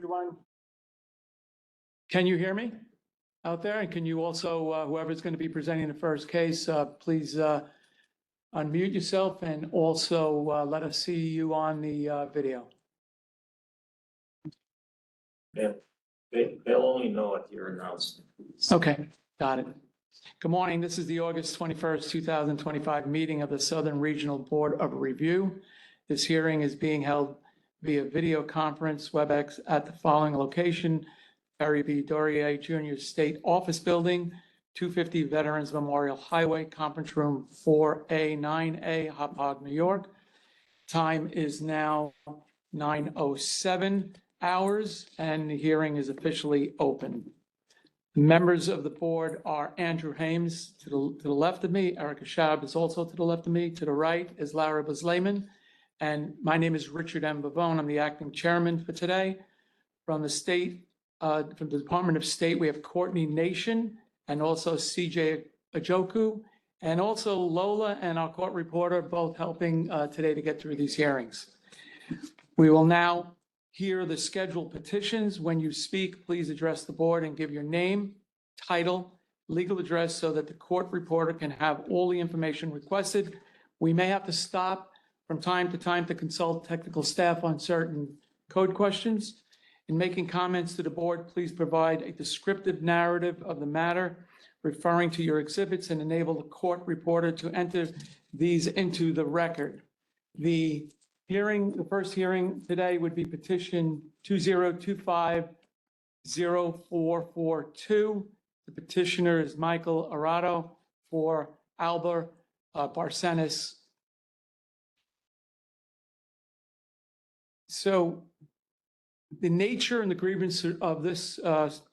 Everyone, can you hear me out there? And can you also, whoever's going to be presenting the first case, please unmute yourself and also let us see you on the video. Yeah, they'll only know if you're announced. Okay, got it. Good morning. This is the August 21st, 2025 meeting of the Southern Regional Board of Review. This hearing is being held via video conference WebEx at the following location: Barry B. Dorier Jr. State Office Building, 250 Veterans Memorial Highway, Conference Room 4A 9A, Hauppauge, New York. Time is now 9:07 hours and the hearing is officially open. Members of the board are Andrew Hames to the left of me. Erica Schaub is also to the left of me. To the right is Lara Bazlayman. And my name is Richard M. Bavone. I'm the acting chairman for today. From the state, from the Department of State, we have Courtney Nation and also CJ Ajoku, and also Lola and our court reporter, both helping today to get through these hearings. We will now hear the scheduled petitions. When you speak, please address the board and give your name, title, legal address so that the court reporter can have all the information requested. We may have to stop from time to time to consult technical staff on certain code questions. In making comments to the board, please provide a descriptive narrative of the matter, referring to your exhibits, and enable the court reporter to enter these into the record. The first hearing today would be petition 2025-0442. The petitioner is Michael Arado for Alba Barcenas. So the nature and the grievance of this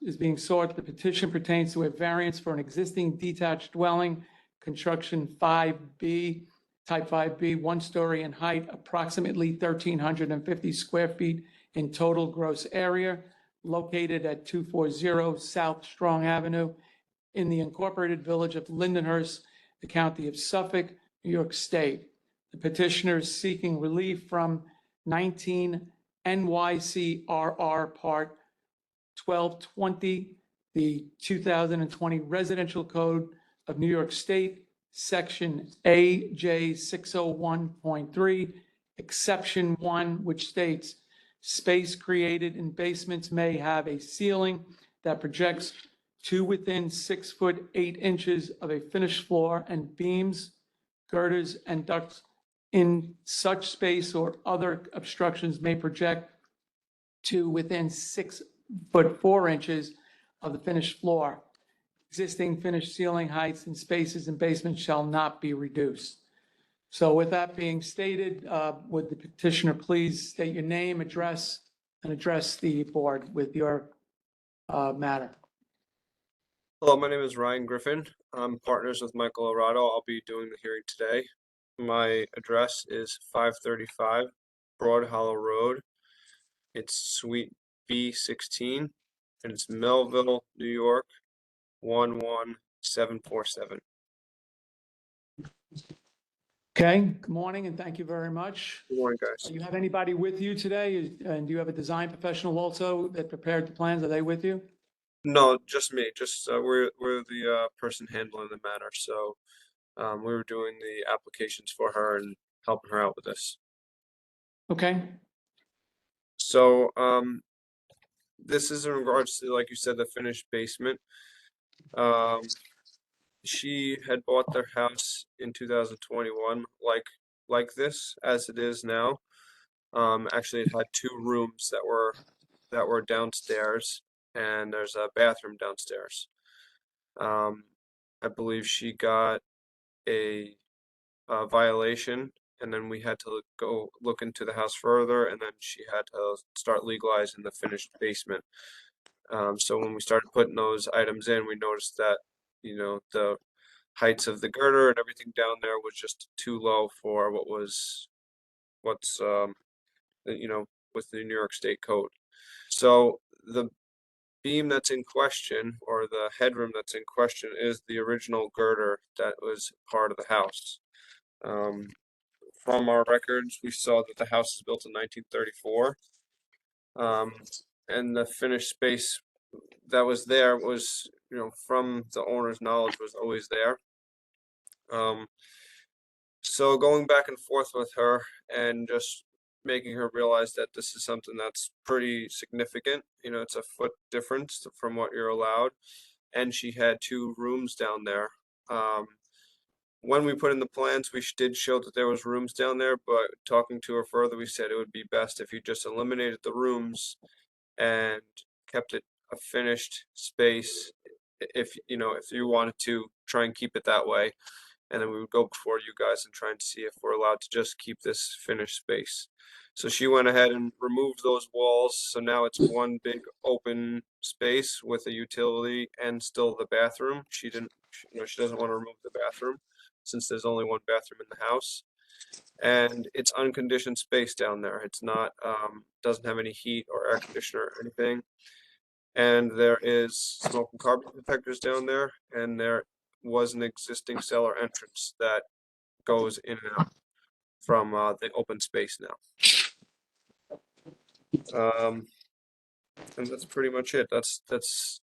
is being sought. The petition pertains to a variance for an existing detached dwelling, construction 5B, type 5B, 1-story in height, approximately 1,350 square feet in total gross area, located at 240 South Strong Avenue in the incorporated village of Lindenhurst, the county of Suffolk, New York State. The petitioner is seeking relief from 19 NYCRR Part 1220, the 2020 Residential Code of New York State, Section AJ 601.3, Exception 1, which states space created in basements may have a ceiling that projects to within 6 foot 8 inches of a finished floor, and beams, girders, and ducts in such space or other obstructions may project to within 6 foot 4 inches of the finished floor. Existing finished ceiling heights and spaces in basements shall not be reduced. So with that being stated, would the petitioner please state your name, address, and address the board with your matter? Hello, my name is Ryan Griffin. I'm partners with Michael Arado. I'll be doing the hearing today. My address is 535 Broad Hollow Road. It's Suite B16, and it's Melville, New York, 11747. Okay, good morning and thank you very much. Good morning, guys. Do you have anybody with you today? And do you have a design professional also that prepared the plans? Are they with you? No, just me. Just we're the person handling the matter. So we were doing the applications for her and helping her out with this. Okay, So this is in regards to, like you said, the finished basement. She had bought their house in 2021, like this as it is now. Actually, it had 2 rooms that were downstairs, and there's a bathroom downstairs. I believe she got a violation, and then we had to go look into the house further, and then she had to start legalizing the finished basement. So when we started putting those items in, we noticed that, you know, the heights of the girder and everything down there was just too low for what's you know, with the New York State code. So the beam that's in question, or the headroom that's in question, is the original girder that was part of the house. From our records, we saw that the house is built in 1934. and the finished space that was there was, you know, from the owner's knowledge was always there. So going back and forth with her and just making her realize that this is something that's pretty significant. You know, it's a foot difference from what you're allowed. And she had 2 rooms down there. When we put in the plans, we did show that there was rooms down there, but talking to her further, we said it would be best if you just eliminated the rooms and kept it a finished space. If you know, if you wanted to try and keep it that way, and then we would go before you guys and try and see if we're allowed to just keep this finished space. So she went ahead and removed those walls, so now it's one big open space with a utility and still the bathroom. She didn't, you know, she doesn't want to remove the bathroom since there's only one bathroom in the house. And it's unconditioned space down there. It's not, doesn't have any heat or air conditioner or anything. And there is smoke and carbon detectors down there, and there was an existing cellar entrance that goes in and out from the open space now. And that's pretty much it. That's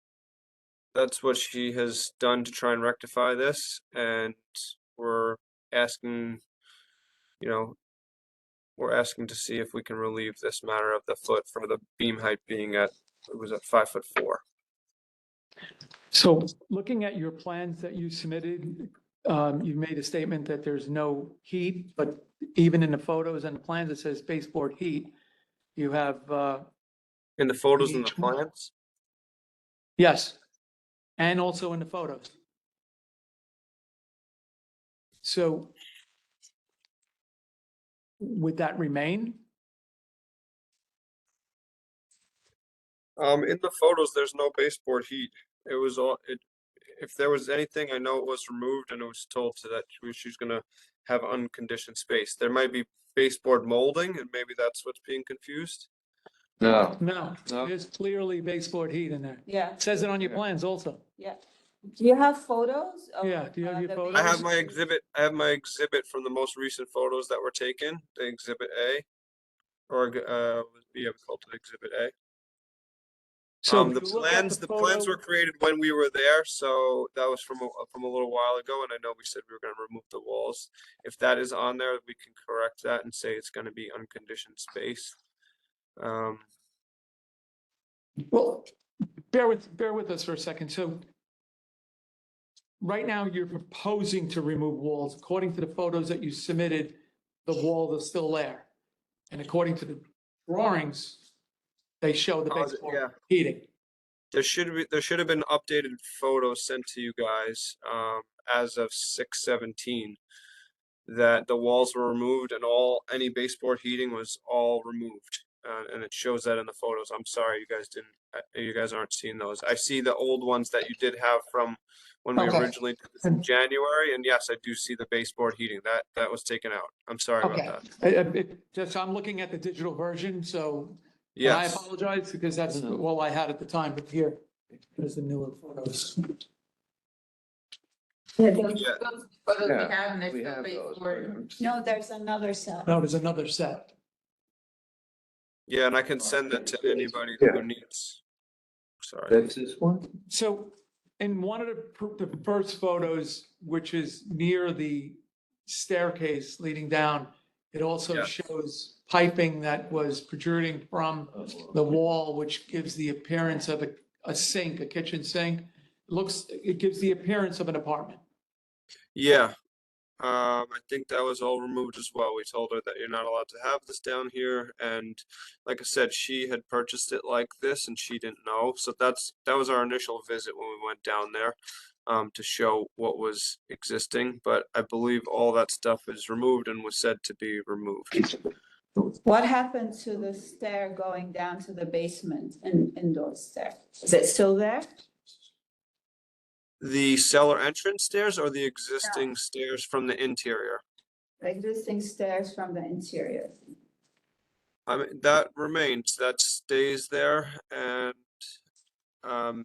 what she has done to try and rectify this, and we're asking, you know, we're asking to see if we can relieve this matter of the foot for the beam height being at, it was at 5'4". So looking at your plans that you submitted, you made a statement that there's no heat, but even in the photos and the plans, it says baseboard heat. You have, In the photos and the Each- plans? yes, and also in the photos. So would that remain? In the photos, there's no baseboard heat. It was all, if there was anything, I know it was removed and it was told to that she's gonna have unconditioned space. There might be baseboard molding and maybe that's what's being confused. No, No, No. there's clearly baseboard heat in there. Yeah, It says it on your Yeah. plans also. yeah. Do you have photos? of, Yeah, do you have your the photos? I have baby? my exhibit, I have my exhibit from the most recent photos that were taken, the exhibit A. Or, yeah, we called it exhibit A. So The if you look at plans, the plans photo- were created when we were there, so that was from a little while ago, and I know we said we were gonna remove the walls. If that is on there, we can correct that and say it's gonna be unconditioned space. Well, bear with us for a second. So right now you're proposing to remove walls. According to the photos that you submitted, the walls are still there. And according to the drawings, they show the Yeah. baseboard heating. There should have been updated photos sent to you guys, as of 6/17. That the walls were removed and any baseboard heating was all removed. And it shows that in the photos. I'm sorry, you guys aren't seeing those. I see the old ones that you did have from when we Okay. originally did this in January, and yes, I do see the baseboard heating. That was taken out. I'm sorry about Okay. that. I'm looking at the digital version, so and I Yes, apologize because that's all I had at the time, but here, there's the newer photos. Yeah, those Yeah. photos we Yeah, have and they're we still have those. baseboard. No, there's another set. No, there's another set. yeah, and I can send that to anybody Yeah. who needs. Sorry. That's this one? So in one of the first photos, which is near the staircase leading down, it also Yeah. shows piping that was protruding from the wall, which gives the appearance of a sink, a kitchen sink. It gives the appearance of an apartment. Yeah, I think that was all removed as well. We told her that you're not allowed to have this down here, and like I said, she had purchased it like this and she didn't know. So that was our initial visit when we went down there, to show what was existing. But I believe all that stuff is removed and was said to be removed. What happened to the stair going down to the basement and indoor stair? Is it still there? The cellar entrance stairs or the existing stairs from the interior? The existing stairs from the interior. I mean, that remains, that stays there, and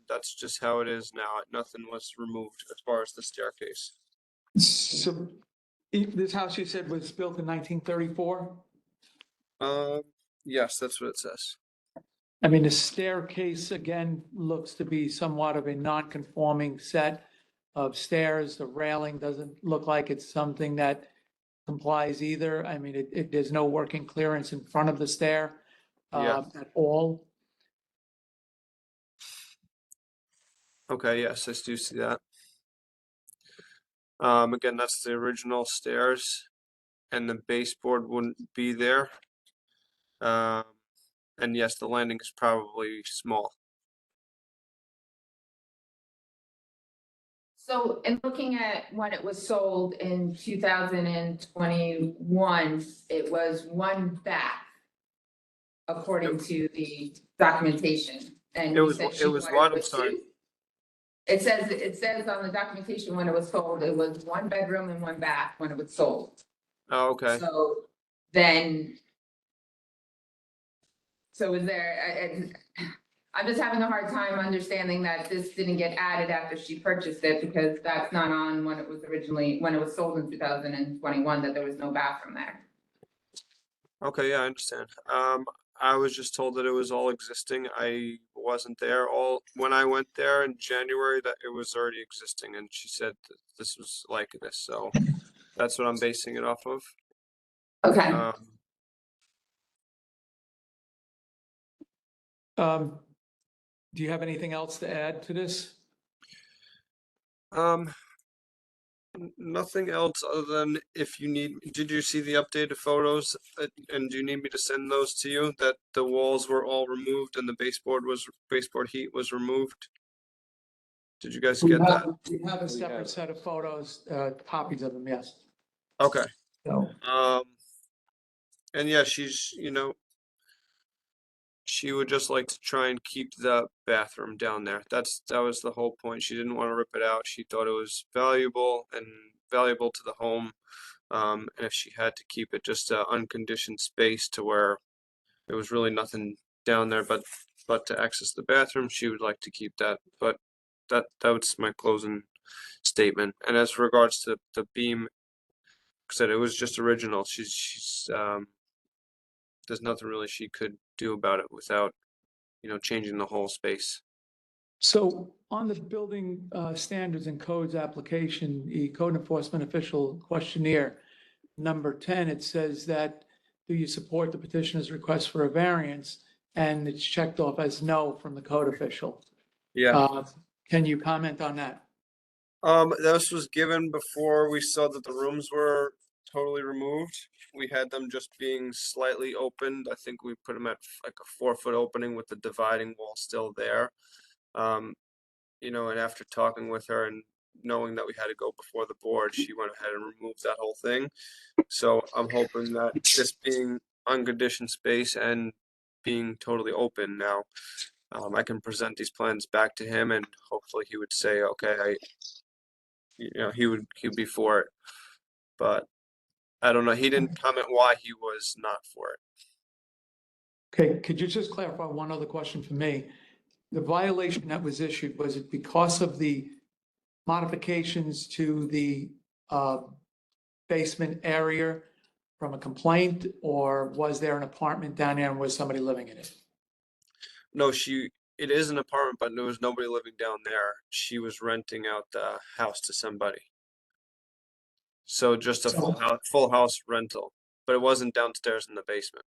that's just how it is now. Nothing was removed as far as the staircase. So this house you said was built in 1934? Yes, that's what it says. I mean, the staircase, again, looks to be somewhat of a non-conforming set of stairs. The railing doesn't look like it's something that complies either. I mean, there's no working clearance in front of the stair Yeah. at all. Okay, yes, I do see that. Again, that's the original stairs, and the baseboard wouldn't be there. Um, and yes, the landing is probably small. So in looking at when it was sold in 2021, it was one bath. According to the documentation, and It you was said it she was wanted what? I'm with sorry. two? It says on the documentation when it was sold, it was one bedroom and one bath when it was sold. Oh, okay. So then. So is there, I'm just having a hard time understanding that this didn't get added after she purchased it, because that's not on when it was sold in 2021, that there was no bathroom there. Okay, yeah, I understand. I was just told that it was all existing. I wasn't there when I went there in January, that it was already existing, and she said that this was like this, so that's what I'm basing it off of. Okay, Do you have anything else to add to this? Nothing else other than if you need, did you see the updated photos? And do you need me to send those to you, that the walls were all removed and the baseboard heat was removed? Did you guys get that? We have a separate set of photos, copies of them, yes. Okay. So, And yeah, she's, she would just like to try and keep the bathroom down there. That was the whole point. She didn't want to rip it out. She thought it was valuable to the home. And if she had to keep it just an unconditioned space to where there was really nothing down there but to access the bathroom, she would like to keep that. But that was my closing statement. And as regards to the beam, like I said, it was just original. She's there's nothing really she could do about it without, changing the whole space. so on the building standards and codes application, the code enforcement official questionnaire, number 10, it says that, do you support the petitioner's request for a variance? And it's checked off as no from the code official. Yeah. Can you comment on that? This was given before we saw that the rooms were totally removed. We had them just being slightly opened. I think we put them at like a 4-foot opening with the dividing wall still there. And after talking with her and knowing that we had to go before the board, she went ahead and removed that whole thing. So I'm hoping that this being unconditioned space and being totally open now, I can present these plans back to him, and hopefully he would say, okay, he'd be for it. But I don't know. He didn't comment why he was not for it. Okay, could you just clarify one other question for me? The violation that was issued, was it because of the modifications to the basement area from a complaint, or was there an apartment down there and was somebody living in it? No, it is an apartment, but there was nobody living down there. She was renting out the house to somebody. So just a full house rental, but it wasn't downstairs in the basement.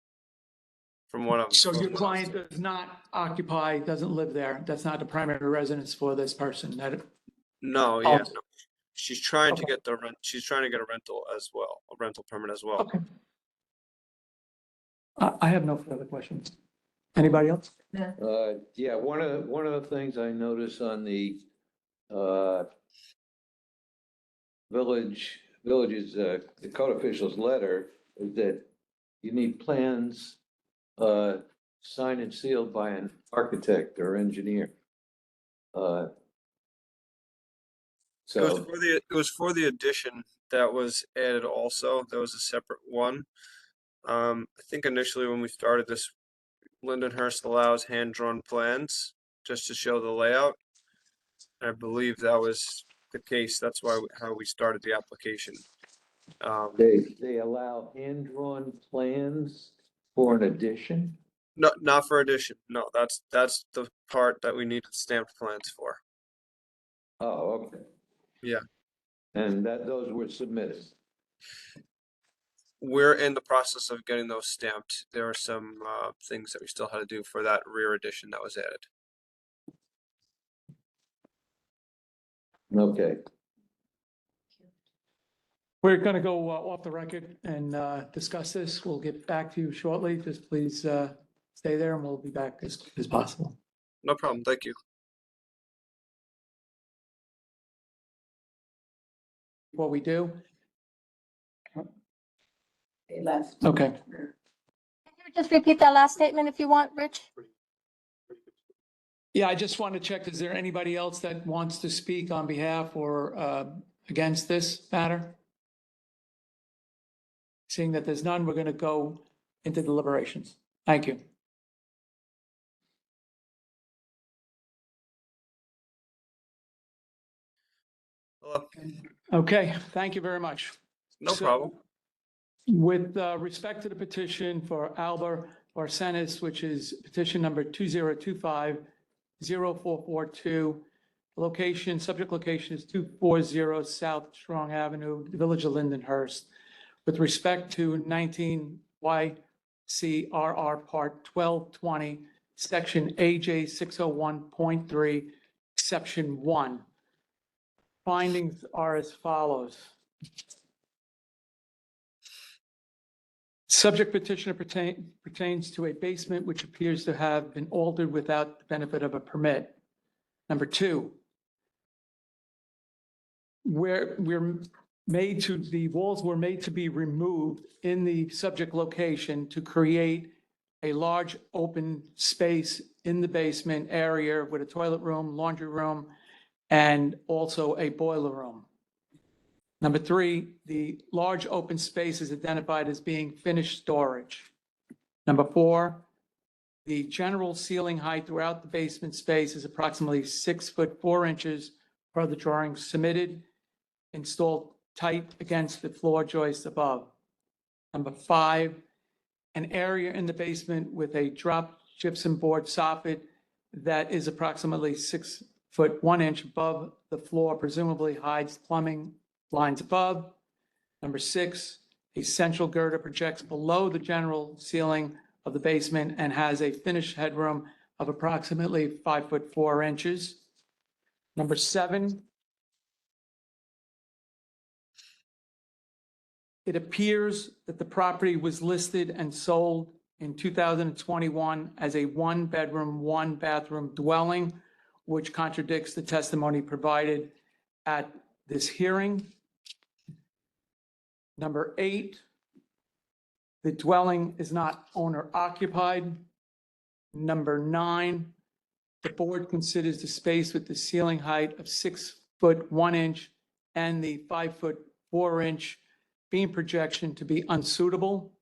From what I'm. So your client does not occupy, doesn't live there. That's not the primary residence for this person. No, Oh. yeah, no. She's trying to Okay. get she's trying to get a rental as well, a rental permit as well. Okay. I have no further questions. Anybody else? Yeah, one of the things I noticed on the village's the code official's letter is that you need plans signed and sealed by an architect or engineer. So It was for the addition that was added also. That was a separate one. I think initially when we started this, Lindenhurst allows hand-drawn plans just to show the layout. I believe that was the case. That's how we started the application. they allow hand-drawn plans for an addition? No, not for addition. No, that's the part that we needed stamped plans for. Oh, okay. Yeah. And those were submitted. We're in the process of getting those stamped. There are some things that we still had to do for that rear addition that was added. Okay. We're going to go off the record and discuss this. We'll get back to you shortly. Just please stay there and we'll be back as quick as possible. No problem. Thank you. What we do? They left. Okay. Can you just repeat that last statement if you want, Rich? Yeah, I just want to check, is there anybody else that wants to speak on behalf or against this matter? Seeing that there's none, we're going to go into deliberations. Thank you. Hello. Okay, thank you very much. No So, problem. With respect to the petition for Alba Arsenis, which is petition number 2025-0442, location, subject location is 240 South Strong Avenue, Village of Lindenhurst. With respect to 19 YCRR Part 1220, Section AJ 601.3, Exception 1. Findings are as follows. Subject petitioner pertains to a basement which appears to have been altered without the benefit of a permit. Number two, the walls were made to be removed in the subject location to create a large open space in the basement area with a toilet room, laundry room, and also a boiler room. Number three, the large open space is identified as being finished storage. Number four, the general ceiling height throughout the basement space is approximately 6'4" per the drawing submitted, installed tight against the floor joist above. Number five, an area in the basement with a drop gypsum board soffit that is approximately 6'1" above the floor, presumably hides plumbing lines above. Number six, a central girder projects below the general ceiling of the basement and has a finished headroom of approximately 5'4". Number seven, it appears that the property was listed and sold in 2021 as a one-bedroom, one-bathroom dwelling, which contradicts the testimony provided at this hearing. Number eight, the dwelling is not owner occupied. Number nine, the board considers the space with the ceiling height of 6'1" and the 5'4" beam projection to be unsuitable.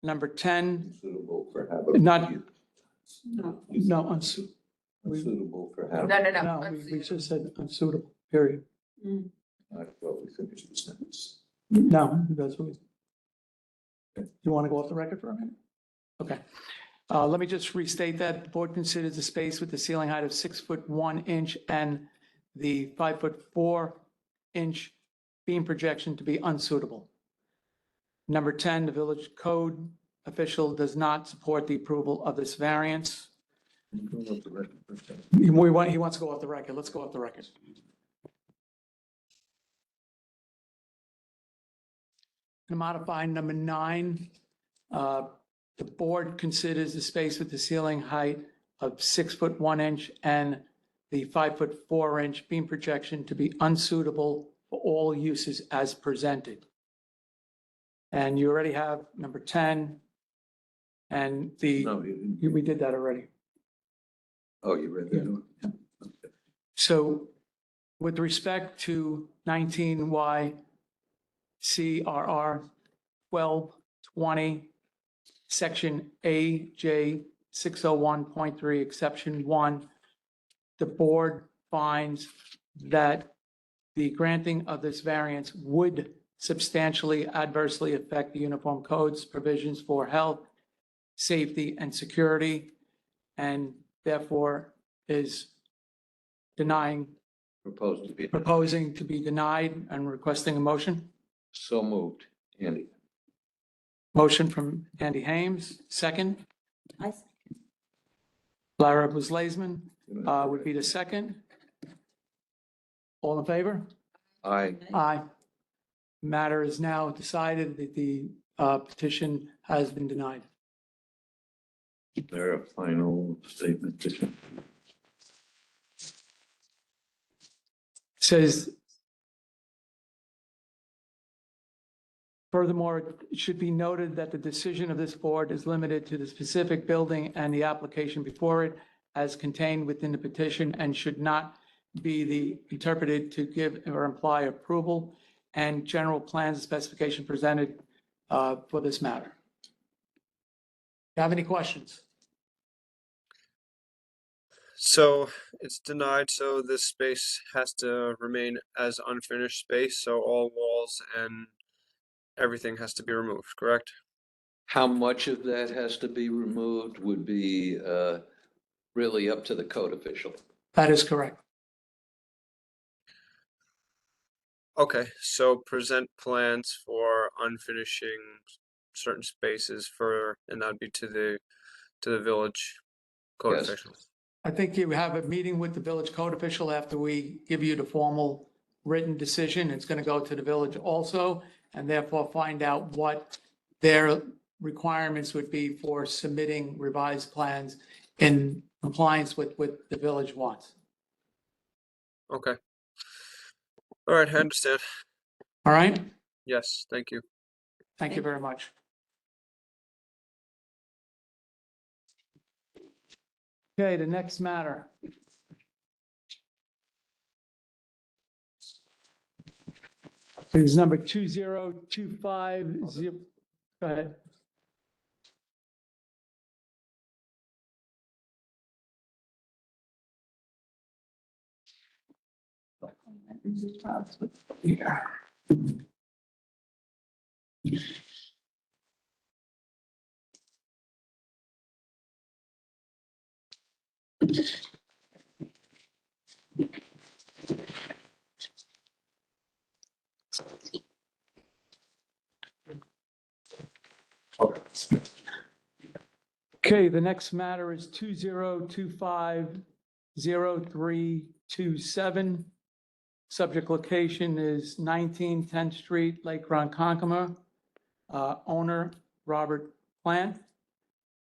Number 10, Suitable for habitable. not, use. No. no, unsuitable. Unsuitable for No, habitable. no, no. No, we just said unsuitable, period. I thought we finished the sentence. No, that's what we. You want to go off the record for a minute? Okay. Let me just restate that. The board considers the space with the ceiling height of 6'1" and the 5'4" beam projection to be unsuitable. Number 10, the village code official does not support the approval of this variance. He wants to go off the record. Let's go off the record. To modify number 9, the board considers the space with the ceiling height of 6'1" and the 5'4" beam projection to be unsuitable for all uses as presented. And you already have number 10 and No, you didn't. we did that already. Oh, you read that one? So with respect to 19Y CRR 1220, Section AJ 601.3, Exception 1, the board finds that the granting of this variance would substantially adversely affect the Uniform Codes provisions for health, safety, and security, and therefore is proposing to be denied and requesting a motion. So moved, Andy. Motion from Andy Hames, second. I- Lara Buzlaisman would be the second. All in favor? Aye. Aye. Matter is now decided that the petition has been denied. There a final statement. Says, furthermore, it should be noted that the decision of this board is limited to the specific building and the application before it as contained within the petition and should not be interpreted to give or imply approval and general plans and specification presented for this matter. You have any questions? So it's denied, so this space has to remain as unfinished space, so all walls and everything has to be removed, correct? How much of that has to be removed would be really up to the code official. That is correct. Okay, so present plans for unfinishing certain spaces and that'd be to the village code Yes. official. I think you have a meeting with the village code official after we give you the formal written decision. It's going to go to the village also, and therefore find out what their requirements would be for submitting revised plans in compliance with what the village wants. Okay. All right, I understand. All right? Yes, thank you. Thank you very much. Okay, the next matter. Is number 20250. Go ahead. Yeah. Okay, the next matter is 2025-0327. Subject location is 19 10th Street, Lake Ronkonkoma. Owner, Robert Plant.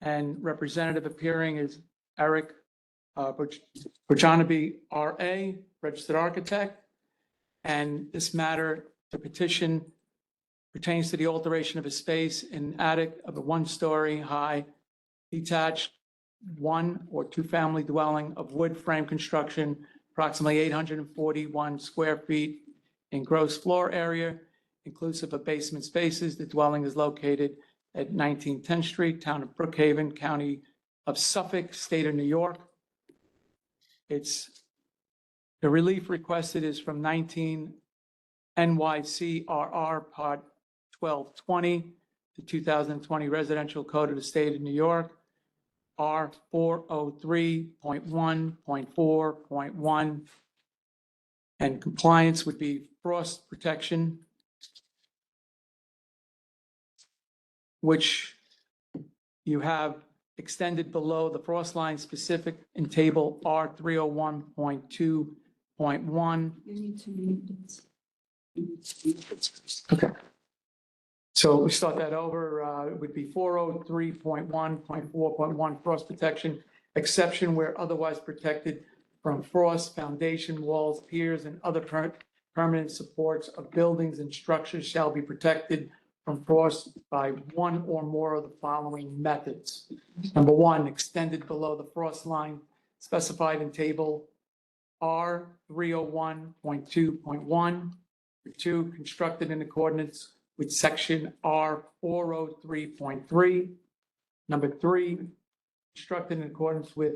And representative appearing is Eric Burjanabi, RA, registered architect. And this matter, the petition pertains to the alteration of a space in attic of a one-story high detached one or two family dwelling of wood frame construction, approximately 841 square feet in gross floor area, inclusive of basement spaces. The dwelling is located at 19 10th Street, Town of Brookhaven, County of Suffolk, State of New York. The relief requested is from 19 NYCRR Part 1220, the 2020 Residential Code of the State of New York, R 403.1.4.1. And compliance would be frost protection, which you have extended below the frost line specific in table R 301.2.1. You need to read this. Okay. So we start that over. It would be 403.1.4.1 frost protection, exception where otherwise protected from frost, foundation walls, piers, and other permanent supports of buildings and structures shall be protected from frost by one or more of the following methods. Number one, extended below the frost line specified in table R 301.2.1. Number two, constructed in accordance with section R 403.3. Number three, constructed in accordance with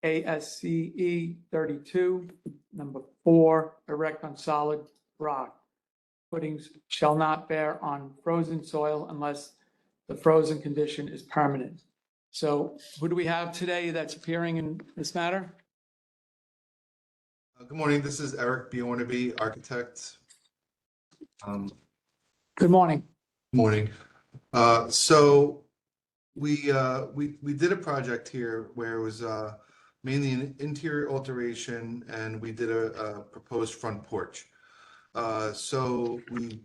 ASCE 32. Number four, erect on solid rock. Footings shall not bear on frozen soil unless the frozen condition is permanent. So who do we have today that's appearing in this matter? Good morning, this is Eric Bjornaby, architect. Good morning. Morning. So we did a project here where it was mainly an interior alteration, and we did a proposed front porch. So we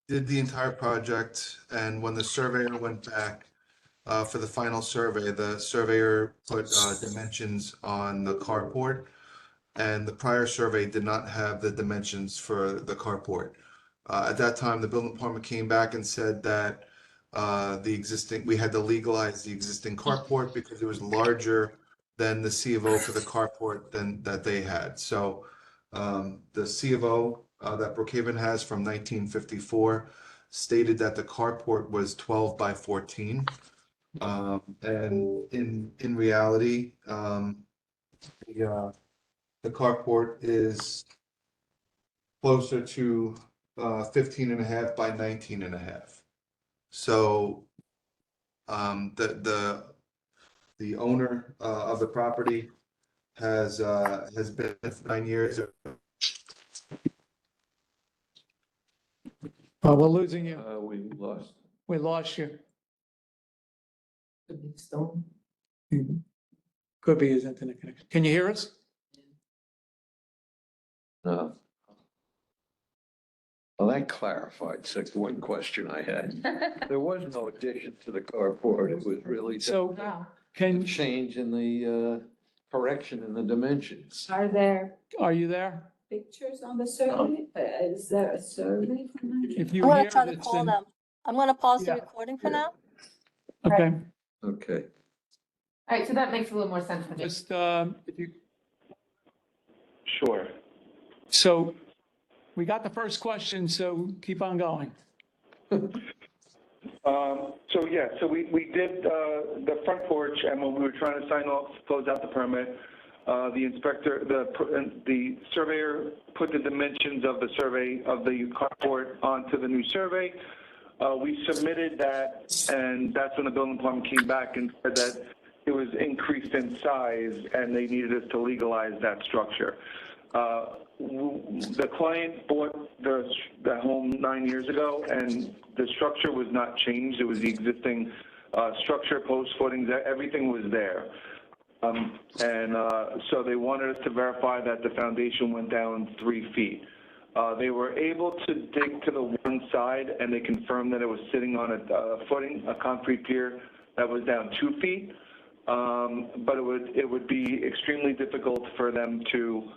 did the entire project, and when the surveyor went back for the final survey, the surveyor put dimensions on the carport, and the prior survey did not have the dimensions for the carport. At that time, the building department came back and said that we had to legalize the existing carport because it was larger than the C of O for the carport than that they had. So the C of O that Brookhaven has from 1954 stated that the carport was 12 by 14. And in reality, the carport is closer to 15 and a half by 19 and a half. So the owner of the property has been for 9 years. We're losing you. We lost. We lost you. Could be his internet connection. Can you hear us? No. Well, that clarified one question I had. There was no addition to the carport. It was really just So a can, change in the correction in the dimensions. Are there are you there? pictures on the survey? Is there a survey from that? If I'm you gonna hear try to this, call then, them. I'm gonna pause the Yeah. recording for now. okay, Okay. All right, so that makes a little more sense for me. just, if you, Sure. so we got the first question, so keep on going. So we did the front porch, and when we were trying to sign off, close out the permit, the inspector, the surveyor put the dimensions of the survey of the carport onto the new survey. We submitted that, and that's when the building department came back and said that it was increased in size, and they needed us to legalize that structure. The client bought the home 9 years ago, and the structure was not changed. It was the existing structure, post footings, everything was there. So they wanted us to verify that the foundation went down 3 feet. They were able to dig to the one side, and they confirmed that it was sitting on a footing, a concrete pier that was down 2 feet. But it would be extremely difficult for them to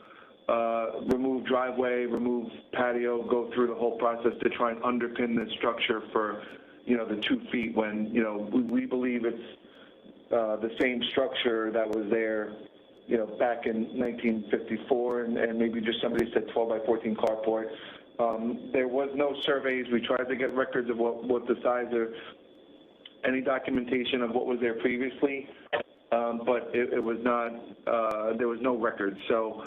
remove driveway, remove patio, go through the whole process to try and underpin this structure for, the 2 feet when, we believe it's the same structure that was there, back in 1954, and maybe just somebody said 12 by 14 carport. There was no surveys. We tried to get records of what the size or any documentation of what was there previously, but it was not, there was no record. So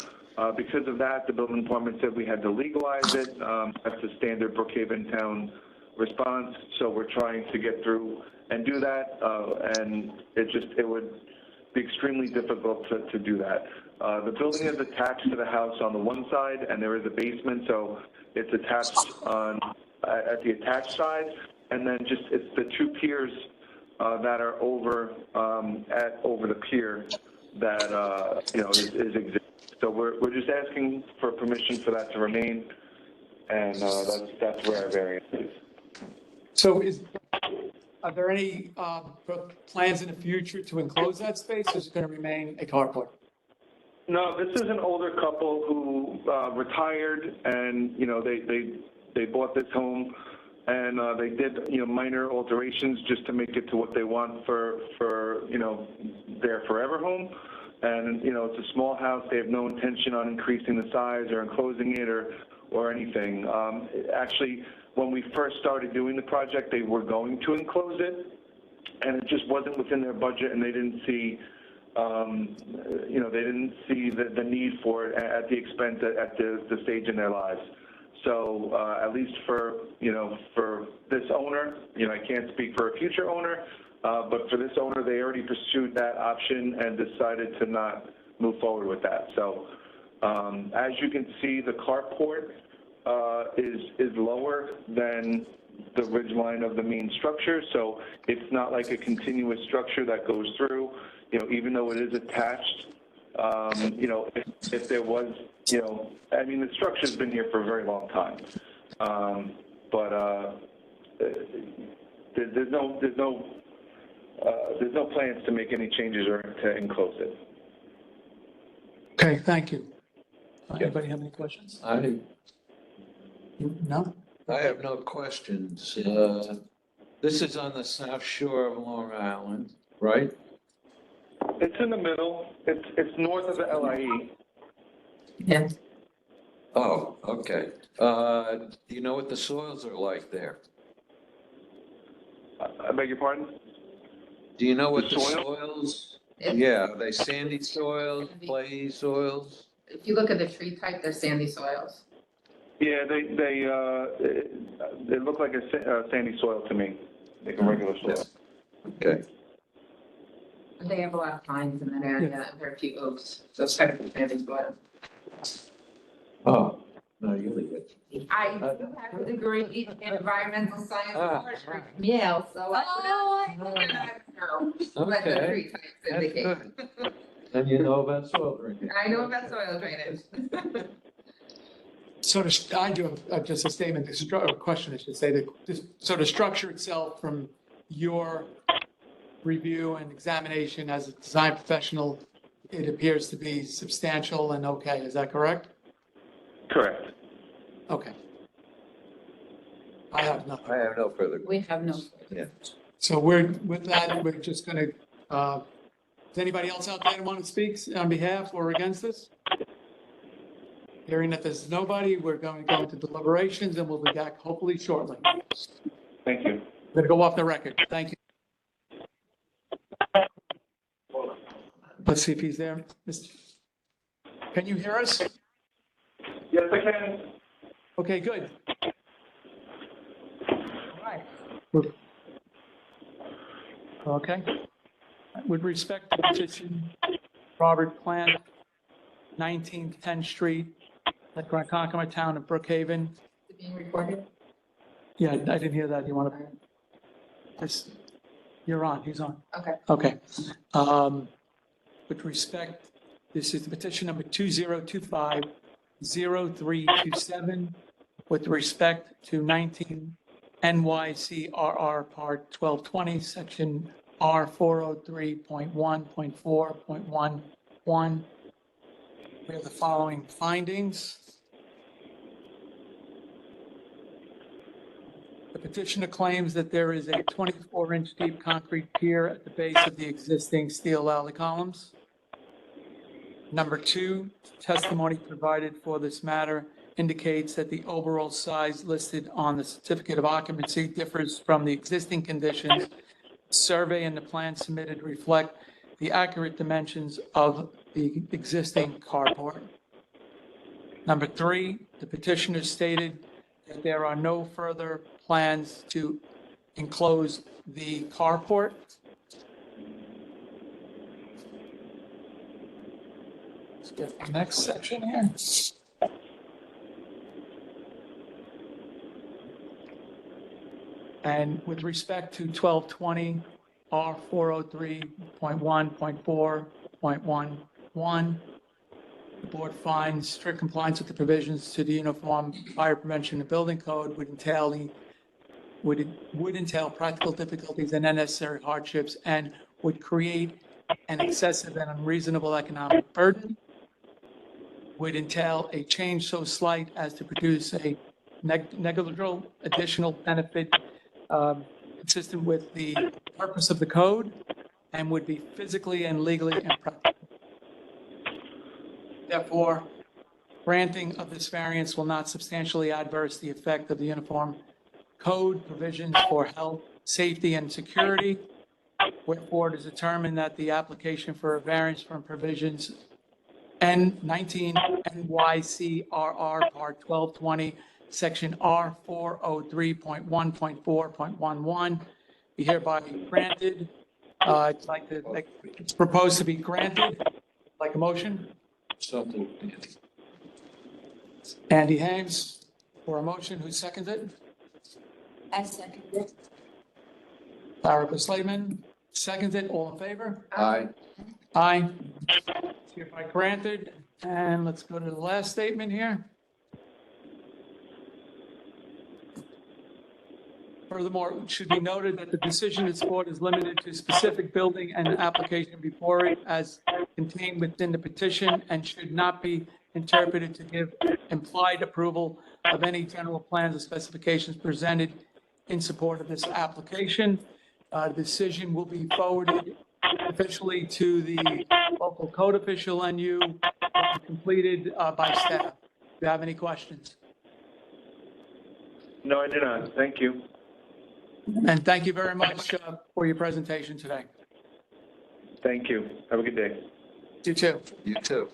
because of that, the building department said we had to legalize it. That's the standard Brookhaven town response. So we're trying to get through and do that, and it would be extremely difficult to do that. The building is attached to the house on the one side, and there is a basement, so it's attached at the attached side, and then it's the 2 piers that are over the pier that is existing. So we're just asking for permission for that to remain, and that's where our variance is. So are there any plans in the future to enclose that space, or is it going to remain a carport? No, this is an older couple who retired, and they bought this home, and they did minor alterations just to make it to what they want for their forever home. And it's a small house. They have no intention on increasing the size or enclosing it or anything. Actually, when we first started doing the project, they were going to enclose it, and it just wasn't within their budget, and they didn't see, the need for it at the expense at the stage in their lives. So at least for this owner, I can't speak for a future owner, But for this owner, they already pursued that option and decided to not move forward with that. So as you can see, the carport is lower than the ridge line of the main structure. So it's not like a continuous structure that goes through, even though it is attached. If there was, I mean, the structure's been here for a very long time. There's no plans to make any changes or to enclose it. Okay, thank you. Anybody have any questions? No? I have no questions. This is on the south shore of Long Island, right? It's in the middle. It's north of the LIE. Yeah. Oh, okay. Do you know what the soils are like there? I beg your pardon? Do you know what The the soil? soils? It's- Yeah, are they sandy soils, clayey soils? If you look at the tree type, they're sandy soils. Yeah, they look like a sandy soil to me, like a regular soil. Okay. They have a lot of pines in that area, and very few oaks, so it's kind of sandy soil. Oh, no, you're good. I do have a degree in environmental science Ah, and forestry from Yale, so I would know what the Okay, tree types that's indicate. good. And you know about soil drainage. I know about soil drainage. So I do have just a statement, a question, I should say, so the structure itself from your review and examination as a design professional, it appears to be substantial and okay, is that correct? Correct. Okay. I have nothing. I have no further. We have no. Yeah. So with that, we're just gonna, does anybody else out there want to speak on behalf or against this? Hearing that there's nobody, we're going to go into deliberations and we'll be back hopefully shortly. Thank you. We're going to go off the record. Thank you. Let's see if he's there. Can you hear us? Yes, I can. Okay, good. Okay. With respect to petition, Robert Plant, 19th 10th Street, at Ronkonkoma Town of Brookhaven. Is it being recorded? Yeah, I didn't hear that. You want to? This, you're on. He's on. Okay. Okay. With respect, this is the petition number 2025-0327 with respect to 19 NYCRR Part 1220, Section R403.1.4.11. We have the following findings. The petitioner claims that there is a 24-inch deep concrete pier at the base of the existing steel alley columns. Number two, testimony provided for this matter indicates that the overall size listed on the certificate of occupancy differs from the existing conditions. Survey and the plan submitted reflect the accurate dimensions of the existing carport. Number three, the petitioner stated that there are no further plans to enclose the carport. Let's get the next section here. And with respect to 1220 R403.1.4.11, the board finds strict compliance with the provisions to the Uniform Fire Prevention and Building Code would entail practical difficulties and unnecessary hardships and would create an excessive and unreasonable economic burden, would entail a change so slight as to produce a negligible additional benefit consistent with the purpose of the code, and would be physically and legally impractical. Therefore, granting of this variance will not substantially adverse the effect of the Uniform Code provisions for health, safety, and security. Wherefore, it is determined that the application for a variance from provisions N19 NYCRR Part 1220, Section R403.1.4.11 be hereby granted. I'd like to, it's proposed to be granted. Like a motion? Something. Andy Hames for a motion. Who seconds it? I second it. Barbara Slavin seconds it. All in favor? Aye. Aye. It's hereby granted. And let's go to the last statement here. Furthermore, it should be noted that the decision of this board is limited to specific building and application before it as contained within the petition and should not be interpreted to give implied approval of any general plans or specifications presented in support of this application. The decision will be forwarded officially to the local code official and you, completed by staff. Do you have any questions? No, I do not. Thank you. And thank you very much for your presentation today. Thank you. Have a good day. You too. You too.